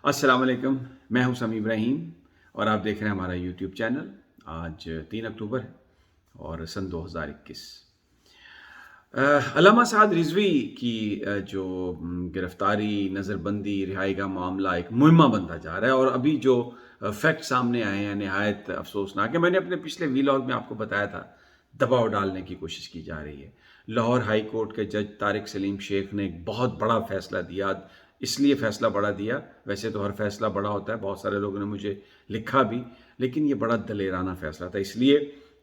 अस्सलाम वालेकुम। मैं हूं समी इब्राहिम और आप देख रहे हैं हमारा यूट्यूब चैनल। आज 3 अक्टूबर है और सन 2021। अल्लामा साद रिजवी की जो गिरफ्तारी, नज़रबंदी, रिहाई का मामला एक मुहिम्मा बनता जा रहा है और अभी जो फैक्ट सामने आए हैं नहायत अफसोसनाक है। मैंने अपने पिछले वीलॉग में आपको बताया था, दबाव डालने की कोशिश की जा रही है। लाहौर हाई कोर्ट के जज तारिक सलीम शेख ने एक बहुत बड़ा फैसला दिया। इसलिए फ़ैसला बड़ा दिया, वैसे तो हर फैसला बड़ा होता है, बहुत सारे लोगों ने मुझे लिखा भी, लेकिन ये बड़ा दलेराना फ़ैसला था। इसलिए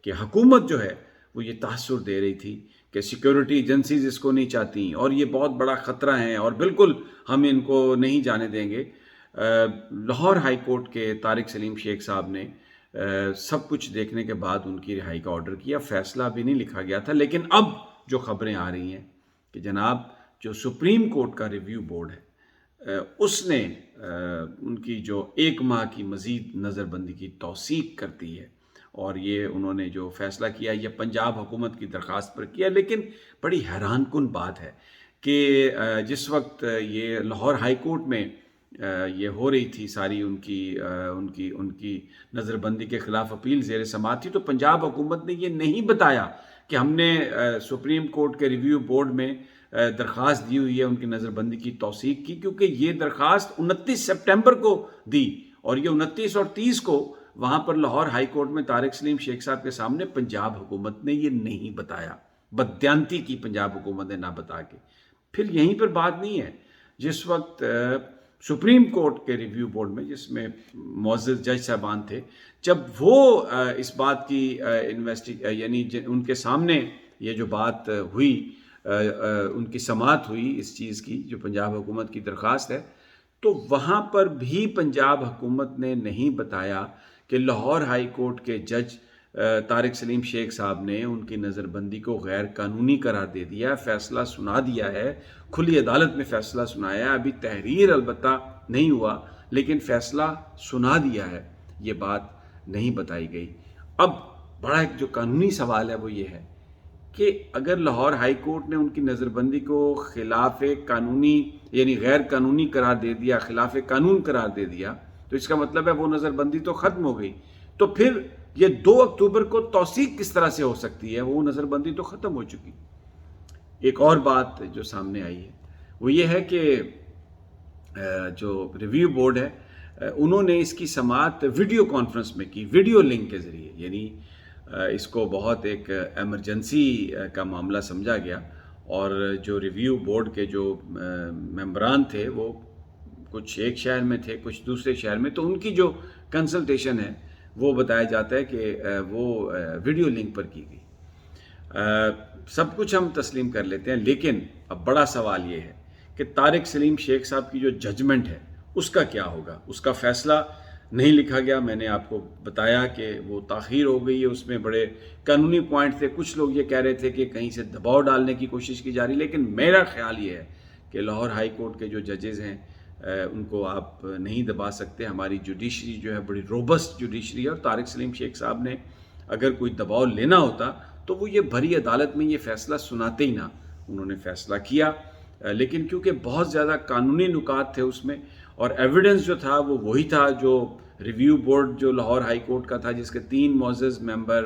कि हुकूमत जो है वो ये तासुर दे रही थी कि सिक्योरिटी एजेंसीज इसको नहीं चाहती और ये बहुत बड़ा ख़तरा है और बिल्कुल हम इनको नहीं जाने देंगे। लाहौर हाई कोर्ट के तारिक सलीम शेख साहब ने सब कुछ देखने के बाद उनकी रिहाई का ऑर्डर किया। फ़ैसला भी नहीं लिखा गया था, लेकिन अब जो ख़बरें आ रही हैं कि जनाब जो सुप्रीम कोर्ट का रिव्यू बोर्ड है उसने उनकी जो 1 माह की मज़ीद नज़रबंदी की तौसीक कर दी है और ये उन्होंने जो फ़ैसला किया ये पंजाब हुकूमत की दरख्वास्त पर किया। लेकिन बड़ी हैरानकुन बात है कि जिस वक्त ये लाहौर हाई कोर्ट में ये हो रही थी सारी उनकी उनकी उनकी नज़रबंदी के ख़िलाफ़ अपील ज़ेर समाअत थी, तो पंजाब हुकूमत ने ये नहीं बताया कि हमने सुप्रीम कोर्ट के रिव्यू बोर्ड में दरख्वास्त दी हुई है उनकी नज़रबंदी की तौसीक की, क्योंकि ये दरख्वास्त 29 सितंबर को दी और ये 29 और 30 को वहाँ पर लाहौर हाई कोर्ट में तारिक सलीम शेख साहब के सामने पंजाब हुकूमत ने ये नहीं बताया। बदयांती की पंजाब हुकूमत ने ना बता के। फिर यहीं पर बात नहीं है, जिस वक्त सुप्रीम कोर्ट के रिव्यू बोर्ड में जिसमें मुअज़्ज़ज़ जज साहबान थे, जब वो इस बात की यानी उनके सामने ये जो बात हुई, उनकी समाअत हुई इस चीज़ की जो पंजाब हुकूमत की दरख्वास्त है, तो वहाँ पर भी पंजाब हुकूमत ने नहीं बताया कि लाहौर हाई कोर्ट के जज तारिक सलीम शेख साहब ने उनकी नज़रबंदी को गैर कानूनी करार दे दिया, फ़ैसला सुना दिया है, खुली अदालत में फ़ैसला सुनाया है। अभी तहरीर अलबत्ता नहीं हुआ, लेकिन फ़ैसला सुना दिया है। ये बात नहीं बताई गई। अब बड़ा एक जो कानूनी सवाल है वो ये है कि अगर लाहौर हाई कोर्ट ने उनकी नज़रबंदी को खिलाफ कानूनी यानी गैर कानूनी करार दे दिया, खिलाफ कानून करार दे दिया, तो इसका मतलब है वो नज़रबंदी तो ख़त्म हो गई। तो फिर ये 2 अक्टूबर को तौसीक किस तरह से हो सकती है? वो नज़रबंदी तो ख़त्म हो चुकी। एक और बात जो सामने आई है वो ये है कि जो रिव्यू बोर्ड है उन्होंने इसकी समाअत वीडियो कॉन्फ्रेंस में की, वीडियो लिंक के ज़रिए। यानी इसको बहुत एक एमरजेंसी का मामला समझा गया और जो रिव्यू बोर्ड के जो मेंबरान थे वो कुछ एक शहर में थे, कुछ दूसरे शहर में, तो उनकी जो कंसल्टेशन है वो बताया जाता है कि वो वीडियो लिंक पर की गई। सब कुछ हम तस्लीम कर लेते हैं, लेकिन अब बड़ा सवाल ये है कि तारिक सलीम शेख साहब की जो जजमेंट है उसका क्या होगा। उसका फ़ैसला नहीं लिखा गया। मैंने आपको बताया कि वो ताख़ीर हो गई है, उसमें बड़े कानूनी पॉइंट थे। कुछ लोग ये कह रहे थे कि कहीं से दबाव डालने की कोशिश की जा रही, लेकिन मेरा ख़्याल ये है कि लाहौर हाई कोर्ट के जो जजेज़ हैं उनको आप नहीं दबा सकते। हमारी जुडिशरी जो है बड़ी रोबस्ट जुडिशरी है और तारिक सलीम शेख साहब ने अगर कोई दबाव लेना होता तो वो ये भरी अदालत में ये फ़ैसला सुनाते ही ना। उन्होंने फ़ैसला किया, लेकिन क्योंकि बहुत ज़्यादा कानूनी नुकात थे उसमें और एविडेंस जो था वो वही था जो रिव्यू बोर्ड जो लाहौर हाई कोर्ट का था, जिसके 3 मुअज़्ज़ज़ मेंबर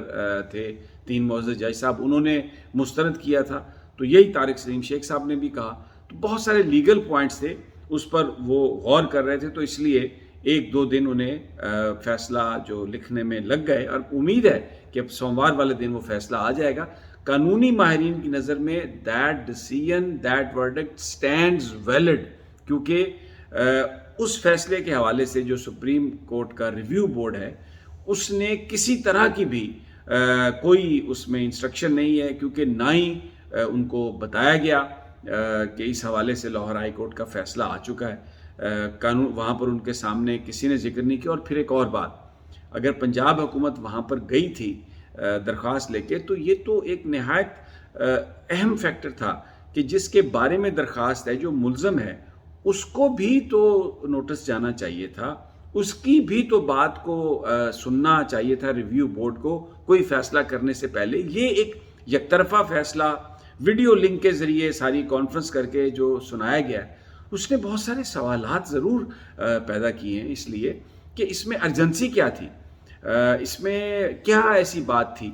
थे, 3 मुअज़्ज़ज़ जज साहब, उन्होंने मुस्तरद किया था। तो यही तारिक सलीम शेख साहब ने भी कहा। तो बहुत सारे लीगल पॉइंट्स थे, उस पर वो गौर कर रहे थे, तो इसलिए 1-2 दिन उन्हें फ़ैसला जो लिखने में लग गए और उम्मीद है कि अब सोमवार वाले दिन वो फ़ैसला आ जाएगा। कानूनी माहिरीन की नज़र में that decision, that verdict stands valid, क्योंकि उस फैसले के हवाले से जो सुप्रीम कोर्ट का रिव्यू बोर्ड है उसने किसी तरह की भी कोई उसमें इंस्ट्रक्शन नहीं है, क्योंकि ना ही उनको बताया गया कि इस हवाले से लाहौर हाई कोर्ट का फ़ैसला आ चुका है। कानून वहाँ पर उनके सामने किसी ने जिक्र नहीं किया। और फिर एक और बात, अगर पंजाब हुकूमत वहाँ पर गई थी दरख्वास्त लेके, तो ये तो एक नहायत अहम फैक्टर था कि जिसके बारे में दरख्वास्त है, जो मुल्ज़म है, उसको भी तो नोटिस जाना चाहिए था, उसकी भी तो बात को सुनना चाहिए था रिव्यू बोर्ड को कोई फ़ैसला करने से पहले। ये एक यकतरफ़ा फ़ैसला वीडियो लिंक के ज़रिए सारी कॉन्फ्रेंस करके जो सुनाया गया है, اس نے بہت سارے سوالات ضرور پیدا کیے ہیں، اس لیے کہ اس میں ارجنسی کیا تھی، اس میں کیا ایسی بات تھی۔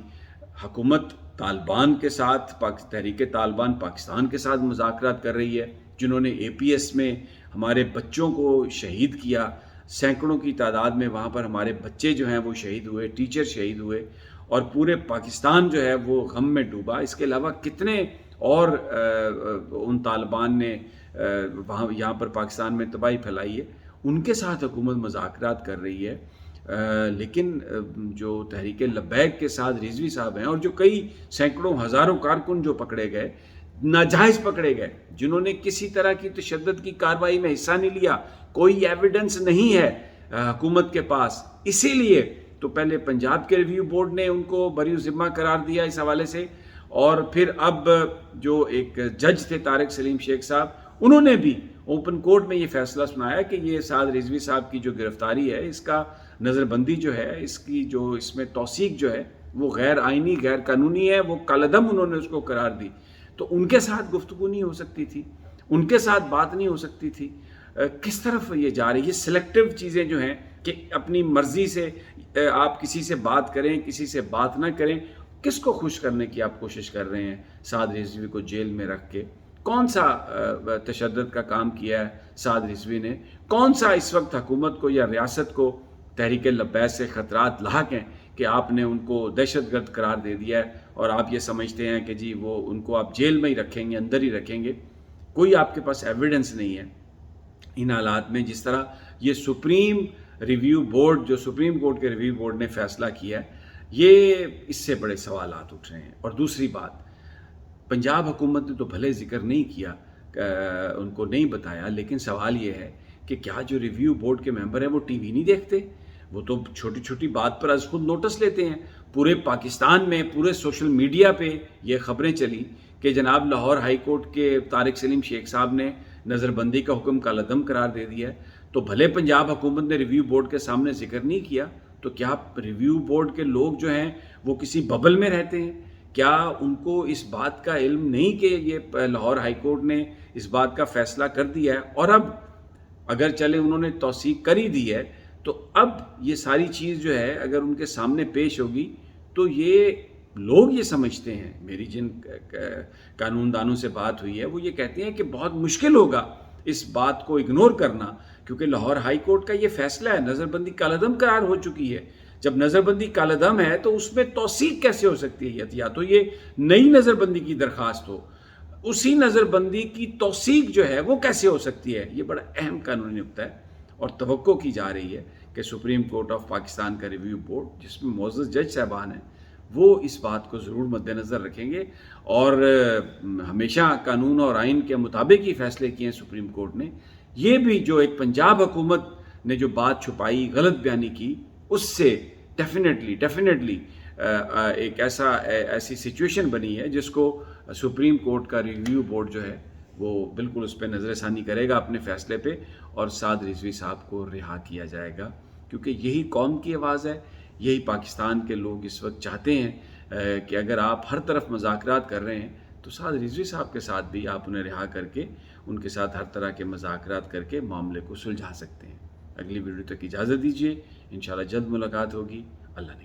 حکومت طالبان کے ساتھ، تحریک طالبان پاکستان کے ساتھ مذاکرات کر رہی ہے، جنہوں نے اے پی ایس میں ہمارے بچوں کو شہید کیا، سینکڑوں کی تعداد میں وہاں پر ہمارے بچے جو ہیں وہ شہید ہوئے، ٹیچر شہید ہوئے، اور پورے پاکستان جو ہے وہ غم میں ڈوبا۔ اس کے علاوہ کتنے اور ان طالبان نے یہاں پر پاکستان میں تباہی پھیلائی ہے، ان کے ساتھ حکومت مذاکرات کر رہی ہے۔ لیکن جو تحریک لبیک کے ساتھ رضوی صاحب ہیں، اور جو کئی سینکڑوں ہزاروں کارکن جو پکڑے گئے، ناجائز پکڑے گئے، جنہوں نے کسی طرح کی تشدد کی کارروائی میں حصہ نہیں لیا، کوئی ایویڈنس نہیں ہے حکومت کے پاس، اسی لیے تو پہلے پنجاب کے ریویو بورڈ نے ان کو بری ذمہ قرار دیا اس حوالے سے، اور پھر اب جو ایک جج تھے طارق سلیم شیخ صاحب، انہوں نے بھی اوپن کورٹ میں یہ فیصلہ سنایا کہ یہ سعد رضوی صاحب کی جو گرفتاری ہے، اس کا نظر بندی جو ہے، اس میں توثیق جو ہے وہ غیر آئینی، غیر قانونی ہے، وہ کالعدم انہوں نے اس کو قرار دی۔ تو ان کے ساتھ گفتگو نہیں ہو سکتی تھی، ان کے ساتھ بات نہیں ہو سکتی تھی۔ کس طرف یہ جا رہی ہے؟ یہ سلیکٹیو چیزیں جو ہیں کہ اپنی مرضی سے آپ کسی سے بات کریں، کسی سے بات نہ کریں، کس کو خوش کرنے کی آپ کوشش کر رہے ہیں؟ سعد رضوی کو جیل میں رکھ کے کون سا تشدد کا کام کیا ہے سعد رضوی نے؟ کون سا اس وقت حکومت کو یا ریاست کو تحریک لبیک سے خطرات لاحق ہیں کہ آپ نے ان کو دہشت گرد قرار دے دیا ہے، اور آپ یہ سمجھتے ہیں کہ جی وہ ان کو آپ جیل میں ہی رکھیں گے، اندر ہی رکھیں گے؟ کوئی آپ کے پاس ایویڈنس نہیں ہے۔ ان حالات میں جس طرح یہ سپریم ریویو بورڈ، جو سپریم کورٹ کے ریویو بورڈ نے فیصلہ کیا ہے، یہ اس سے بڑے سوالات اٹھ رہے ہیں۔ اور دوسری بات، پنجاب حکومت نے تو بھلے ذکر نہیں کیا، ان کو نہیں بتایا، لیکن سوال یہ ہے کہ کیا جو ریویو بورڈ کے ممبر ہیں وہ ٹی وی نہیں دیکھتے؟ وہ تو چھوٹی چھوٹی بات پر از خود نوٹس لیتے ہیں۔ پورے پاکستان میں، پورے سوشل میڈیا پہ یہ خبریں چلی کہ جناب لاہور ہائی کورٹ کے طارق سلیم شیخ صاحب نے نظر بندی کا حکم کالعدم قرار دے دیا ہے، تو بھلے پنجاب حکومت نے ریویو بورڈ کے سامنے ذکر نہیں کیا، تو کیا ریویو بورڈ کے لوگ جو ہیں وہ کسی ببل میں رہتے ہیں؟ کیا ان کو اس بات کا علم نہیں کہ یہ لاہور ہائی کورٹ نے اس بات کا فیصلہ کر دیا ہے، اور اب اگر چلے انہوں نے توثیق کر ہی دی ہے، تو اب یہ ساری چیز جو ہے اگر ان کے سامنے پیش ہوگی تو یہ لوگ یہ سمجھتے ہیں، میری جن قانون دانوں سے بات ہوئی ہے وہ یہ کہتے ہیں کہ بہت مشکل ہوگا اس بات کو اگنور کرنا، کیونکہ لاہور ہائی کورٹ کا یہ فیصلہ ہے، نظر بندی کالعدم قرار ہو چکی ہے۔ جب نظر بندی کالعدم ہے تو اس میں توثیق کیسے ہو سکتی ہے؟ یا تو یہ نئی نظر بندی کی درخواست ہو، اسی نظر بندی کی توثیق جو ہے وہ کیسے ہو سکتی ہے؟ یہ بڑا اہم قانونی نکتہ ہے، اور توقع کی جا رہی ہے کہ سپریم کورٹ آف پاکستان کا ریویو بورڈ، جس میں معزز جج صاحبان ہیں، وہ اس بات کو ضرور مد نظر رکھیں گے، اور ہمیشہ قانون اور آئین کے مطابق ہی فیصلے کیے ہیں سپریم کورٹ نے۔ یہ بھی جو ایک پنجاب حکومت نے جو بات چھپائی، غلط بیانی کی، اس سے ڈیفینیٹلی ایک ایسی سچویشن بنی ہے جس کو سپریم کورٹ کا ریویو بورڈ جو ہے وہ بالکل اس پہ نظر ثانی کرے گا اپنے فیصلے پہ، اور سعد رضوی صاحب کو رہا کیا جائے گا، کیونکہ یہی قوم کی آواز ہے، یہی پاکستان کے لوگ اس وقت چاہتے ہیں کہ اگر آپ ہر طرف مذاکرات کر رہے ہیں تو سعد رضوی صاحب کے ساتھ بھی آپ انہیں رہا کر کے ان کے ساتھ ہر طرح کے مذاکرات کر کے معاملے کو سلجھا سکتے ہیں۔ اگلی ویڈیو تک اجازت دیجیے، انشاءاللہ جلد ملاقات ہوگی۔ اللہ نے